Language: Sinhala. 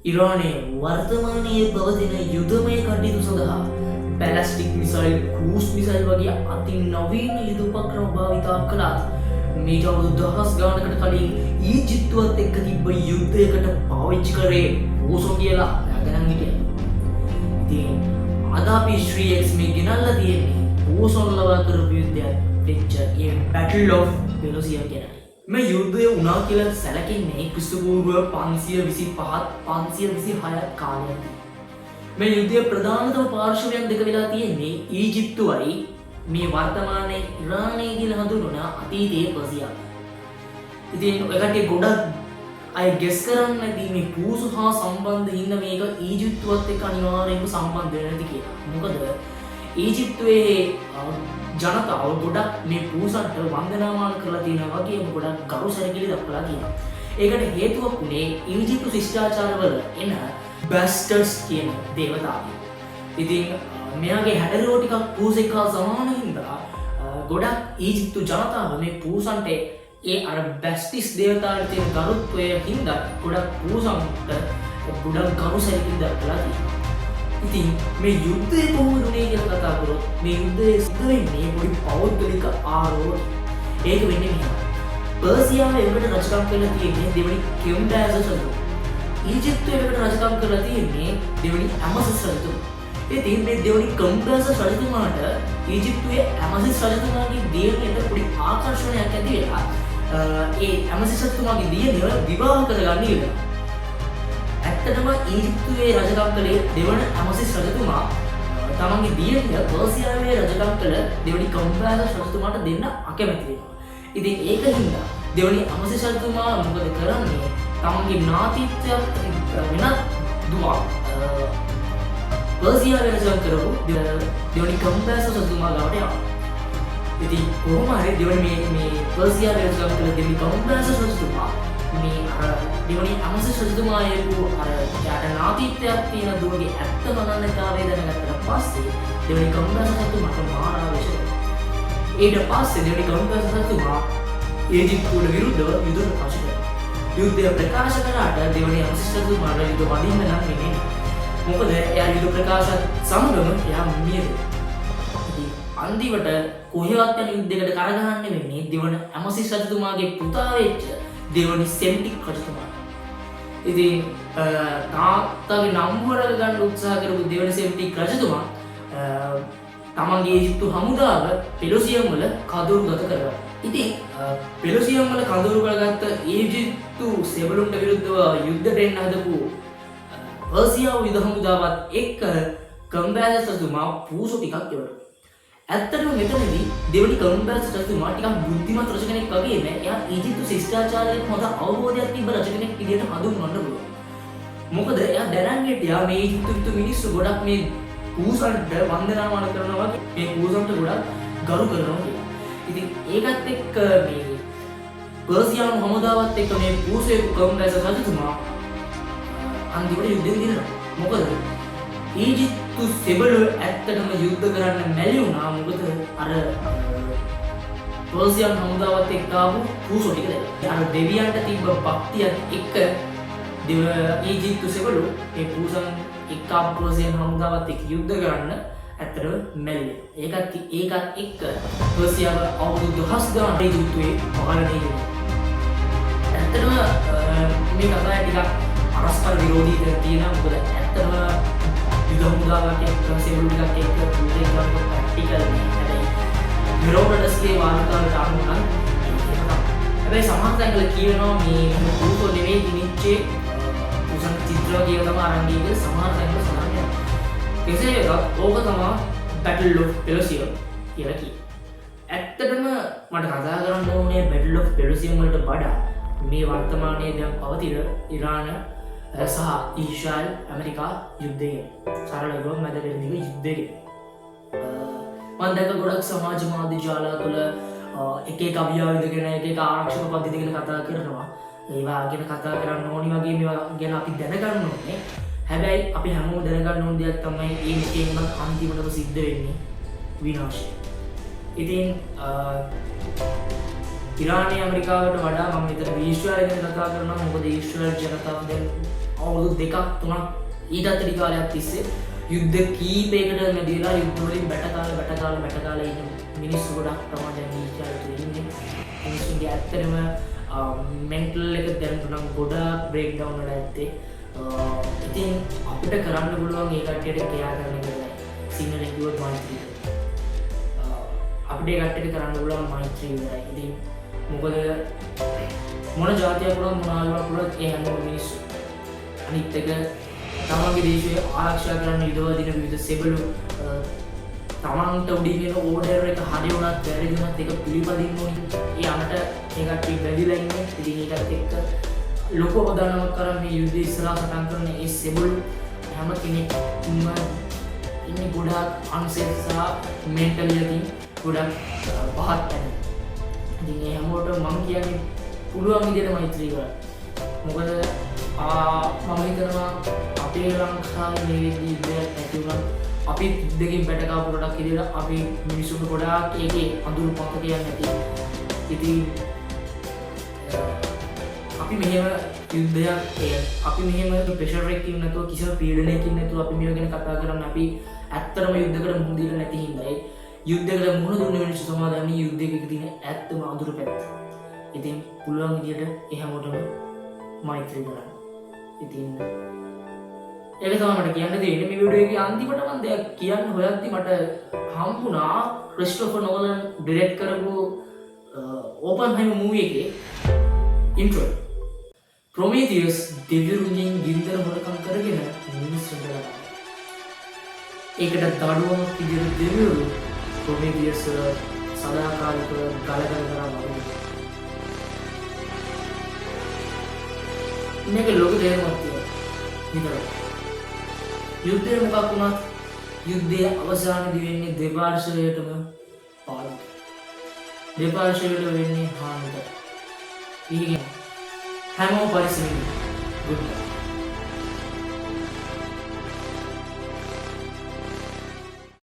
ඉරානයේ වර්තමානයේ පවතින යුදමය කටයුතු සඳහා බැලස්ටික් මිසයිල් ක්‍රූස් මිසයිල් වගේ අති නවීන යුද උපක්‍රම භාවිතා කළත් මීට අවුරුදු දහස් ගානකට කලින් ඊජිප්තුවත් එක්ක තිබ්බ යුද්ධයකට පාවිච්චි කරේ පෝසෝ කියලා ගණන් හිටියා. ඉතින් අද අපි ශ්‍රී එක්ස් මේ ගෙනල්ලා තියෙන්නේ පෝසොන් ලවා කරපු යුද්ධයක් වෙච්ච ඒ බැටල් ඔෆ් පෙලොසියා ගැනයි. මේ යුද්ධය වුණා කියලා සැලකෙන්නේ ක්‍රිස්තුපූර්ව 525 526 කාලයකදී. මේ යුද්ධයේ ප්‍රධානතම පාර්ශවයන් දෙක වෙලා තියෙන්නේ ඊජිප්තුවයි මේ වර්තමානයේ ඉරානය කියලා හඳුන්වන අතීතයේ පර්සියා. ඉතින් ඔයකට ගොඩක් අය ගෙස් කරන්න නැති මේ පූසු හා සම්බන්ධ හින්දා මේක ඊජිප්තුවත් එක්ක අනිවාර්යයෙන්ම සම්බන්ධ වෙන්නේ නැති කියලා. මොකද ඊජිප්තුවේ ජනතාව ගොඩක් මේ පූසන්ට වන්දනාමාන කරලා තියෙනවා වගේම ගොඩක් ගරු සැලකිලි දක්වලා තියෙනවා. ඒකට හේතුවක් උනේ ඊජිප්තු ශිෂ්ටාචාරවල එන බැස්ටර්ස් කියන දේවතාවය. ඉතින් මෙයාගේ හැඩරුව ටිකක් පූසෙක් හා සමාන හින්දා ගොඩක් ඊජිප්තු ජනතාව මේ පූසන්ට ඒ අර බැස්ටිස් දේවතාවට තියෙන ගරුත්වය හින්දා ගොඩක් පූසන්ට ගොඩක් ගරු සැලකිලි දක්වලා තියෙනවා. ඉතින් මේ යුද්ධය කොහොමද උනේ කියලා කතා කරොත් මේ යුද්ධය සිද්ධ වෙන්නේ පොඩි පෞද්ගලික ආරෝහණයක්. ඒක වෙන්නේ මෙහෙම. පර්සියාව එකට රජකම් කරලා තියෙන්නේ දෙවනි කෙම්බෑසස් රජතුමා. ඊජිප්තුවේකට රජකම් කරලා තියෙන්නේ දෙවනි ඇමසිස් රජතුමා. ඉතින් මේ දෙවනි කෙම්බෑසස් රජතුමාට ඊජිප්තුවේ ඇමසිස් රජතුමාගේ දියණියට පොඩි ආකර්ෂණයක් ඇති වෙලා ඒ ඇමසිස් රජතුමාගේ දියණිය විවාහ කරගන්න ඉල්ලුවා. ඇත්තටම ඊජිප්තුවේ රජකම් කළේ දෙවන ඇමසිස් රජතුමා තමන්ගේ දියණිය පර්සියාවේ රජකම් කළ දෙවනි කෙම්බෑසස් රජතුමාට දෙන්න අකමැති වෙනවා. ඉතින් ඒක හින්දා දෙවනි ඇමසිස් රජතුමා මොකද කරන්නේ? තමන්ගේ නාතිත්වයක් වෙනත් දුවක් පර්සියාවේ රජකම් කරපු දෙවනි කෙම්බෑසස් රජතුමා ළඟට යනවා. ඉතින් කොහොම හරි දෙවනි මේ පර්සියාවේ රජකම් කළ දෙවනි කෙම්බෑසස් රජතුමා මේ දෙවනි ඇමසිස් රජතුමා එක්ක යාට නාතිත්වයක් තියෙන දුවගේ ඇත්ත මනන්නතාවය දැනගත්තට පස්සේ දෙවනි කෙම්බෑසස් රජතුමාට මාර ආවේශ වෙනවා. ඊට පස්සේ දෙවනි කෙම්බෑසස් රජතුමා ඊජිප්තුවට විරුද්ධව යුද්ධ ප්‍රකාශ කරනවා. යුද්ධය ප්‍රකාශ කරාට දෙවනි ඇමසිස් රජතුමාට යුද්ධ වදින්න නම් වෙන්නේ නැහැ. මොකද එයා යුද්ධ ප්‍රකාශත් සමගම එයා මිය වෙනවා. ඉතින් අන්තිමට කොහෙවත් යන යුද්ධයකට කරගහන්න වෙන්නේ දෙවන ඇමසිස් රජතුමාගේ පුතා වෙච්ච දෙවනි සෙම්ටික් රජතුමා. ඉතින් තාත්තගේ නම්බුවර ගන්න උත්සාහ කරපු දෙවනි සෙම්ටික් රජතුමා තමන්ගේ ඊජිප්තු හමුදාව පෙලොසියම් වල කඳවුරුගත කරගත්තා. ඉතින් පෙලොසියම් වල කඳවුරු කරගත්ත ඊජිප්තු සෙබළුන්ට විරුද්ධව යුද්ධයට එන්න හදපු පර්සියාව යුද හමුදාවත් එක්ක කෙම්බෑසස් රජතුමා පූසෝ ටිකක් එවලු. ඇත්තටම මෙතනදී දෙවනි කෙම්බෑසස් රජතුමා ටිකක් බුද්ධිමත් රජ කෙනෙක් වගේ නෑ. එයා ඊජිප්තු ශිෂ්ටාචාරයේ හොඳ අවබෝධයක් තිබ්බ රජ කෙනෙක් විදිහට හඳුන්වන්න පුළුවන්. මොකද එයා දැනන් හිටියා මේ ඊජිප්තු මිනිස්සු ගොඩක් මේ පූසන්ට වන්දනාමාන කරනවා වගේ මේ පූසන්ට ගොඩක් ගරු කරනවා කියලා. ඉතින් ඒකත් එක්ක මේ පර්සියානු හමුදාවත් එක්ක මේ පූසේ කෙම්බෑසස් රජතුමා අන්තිමට යුද්ධෙන් දිනනවා. මොකද ඊජිප්තු සෙබළු ඇත්තටම යුද්ධ කරන්න මැලි වුණා. මොකද අර පර්සියානු හමුදාවත් එක්ක ආපු පූසෝ ටික දැක්කා. අර දෙවියන්ට තිබ්බ භක්තියත් එක්ක ඊජිප්තු සෙබළු ඒ පූසන් එක්ක ආපු පර්සියානු හමුදාවත් එක්ක යුද්ධ කරන්න ඇත්තටම මැලි වෙනවා. ඒකත් එක්ක පර්සියාව අවුරුදු 1000 ගානක් ඊජිප්තුවේ පාලනය කරනවා. ඇත්තටම මේ කතාව ටිකක් පරස්පර විරෝධී තියෙනවා. මොකද ඇත්තම යුද හමුදාවක් එක්ක සෙබළු ටිකක් එක්ක යුද්ධය කරන ප්‍රැක්ටිකල් නේ. හැබැයි හෙරෝඩොටස්ගේ වාර්තාවට අනුව නම් හැබැයි සමහර තැන්වල කියනවා මේ පූසෝ නෙවෙයි දිනිච්චේ පූසන් චිත්‍ර වගේ තමයි අරන් ගියේ සමහර තැන්වල සඳහන් වෙනවා. කෙසේ වෙතත් ඕක තමයි බැටල් ඔෆ් පෙලොසියම් කියලා කියන්නේ. ඇත්තටම මට කතා කරන්න ඕනේ බැටල් ඔෆ් පෙලොසියම් වලට වඩා මේ වර්තමානයේ දැන් පවතින ඉරාන සහ ඊශ්‍රායල් ඇමරිකා යුද්ධය සරලව මැදපෙරදිග යුද්ධය. මම දැක ගොඩක් සමාජ මාධ්‍ය ජාල තුළ එක එක අභියාවිදගෙන එක ආරක්ෂක පද්ධති ගැන කතා කරනවා. ඒවා ගැන කතා කරන්න ඕනි වගේ මේවා ගැන අපි දැනගන්න ඕනේ. හැබැයි අපි හැමෝම දැනගන්න ඕන දෙයක් තමයි මේ එකෙන්ම අන්තිමටම සිද්ධ වෙන්නේ විනාශය. ඉතින් ඉරානය ඇමරිකාවට වඩා මම මෙතන ඊශ්‍රායල් ගැන කතා කරනවා. මොකද ඊශ්‍රායල් ජනතාව දැන් අවුරුදු 2ක් 3ක් ඊටත් වැඩි කාලයක් තිස්සේ යුද්ධ කීපයකට නැදීලා යුද්ධ වලින් බැට කාලා ඉන්න මිනිස්සු ගොඩක් තමයි දැන් ඊචාරේ ඉන්නේ. මිනිස්සුන්ගේ ඇත්තටම මෙන්ටල් එක දැන් තුනක් ගොඩක් බ්‍රේක් ඩවුන් වෙලා ඇත්තේ. ඉතින් අපිට කරන්න පුළුවන් ඒ කට්ටියට කෙයා කරන්න කියලා සිංහලෙන් කිව්වොත් මෛත්‍රී. අපිට ඒ කට්ටියට කරන්න පුළුවන් මෛත්‍රී විතරයි. ඉතින් මොකද මොන ජාතියක් වුණත් මොන ආගමක් වුණත් ඒ හැමෝම මිනිස්සු. අනිත් එක තමන්ගේ දේශය ආරක්ෂා කරන්න යුදවදින විවිධ සෙබළු තමන්ට උඩින් එන ඕඩර් එක හරි වුණත් වැරදි වුණත් ඒක පිළිපදින්න ඕනි. ඒ අමට ඒ කට්ටිය බැඳිලා ඉන්නේ. ඉතින් ඒකත් එක්ක ලොකු අවදානමක් කරන් මේ යුද්ධය ඉස්සරහා සටන් කරන ඒ සෙබළු හැම කෙනෙක්ම ඉන්නේ ගොඩාක් අන්සෙට් සහ මෙන්ටලි එකකින් ගොඩක් පහත් වෙන. ඉතින් ඒ හැමෝටම මම කියන්නේ පුළුවන් විදිහට මෛත්‍රී කරන්න. මොකද මම හිතනවා අපේ ලංකාවේ මේ විදිහට නැති වුණා අපි දෙකින් බැටකාපු රටක් විදිහට අපි මිනිසුන්ට ගොඩාක් ඒකේ අඳුරු පත කියන්නේ නැති. ඉතින් අපි මෙහෙම යුද්ධයක් අපි මෙහෙම ප්‍රෙෂර් එකකින් නැතුව කිසිම පීඩනයකින් නැතුව අපි මේව ගැන කතා කරන්නේ අපි ඇත්තටම යුද්ධයකට මුහුණ දීලා නැති හින්දා ඒ යුද්ධයකට මුහුණ දුන්න මිනිස්සු සමාදන්නේ යුද්ධයක තියෙන ඇත්තම අඳුරු පැත්ත. ඉතින් පුළුවන් විදිහට ඒ හැමෝටම මෛත්‍රී කරන්න. ඉතින් ඒක තමයි මට කියන්න තියෙන්නේ. මේ වීඩියෝ එකේ අන්තිමට මම දෙයක් කියන්න හොයද්දි මට හම්බුණා ක්‍රිස්ටෝෆර් නෝලන් ඩිරෙක්ට් කරපු ඕපන්හයිමර් මූවි එකේ ඉන්ට්‍රෝ. ප්‍රොමීතියස් දිව්‍යරුන්ගෙන් ගින්දර හොරකම් කරගෙන මිනිස්සුන්ට ගන්නවා. ඒකට දඩුවමක් විදිහට දිව්‍යරුන් ප්‍රොමීතියස් සදාකාලිකව ගලගල කරා වගේ. මේක ලොකු දෙයක් විතරයි. යුද්ධය මොකක් වුණත් යුද්ධයේ අවසානයේදී වෙන්නේ දෙපාර්ශ්වයටම පාළුව. දෙපාර්ශ්වයට වෙන්නේ හානිය. ඊගෙන හැමෝම පරිස්සමින් ගුඩ් බයි.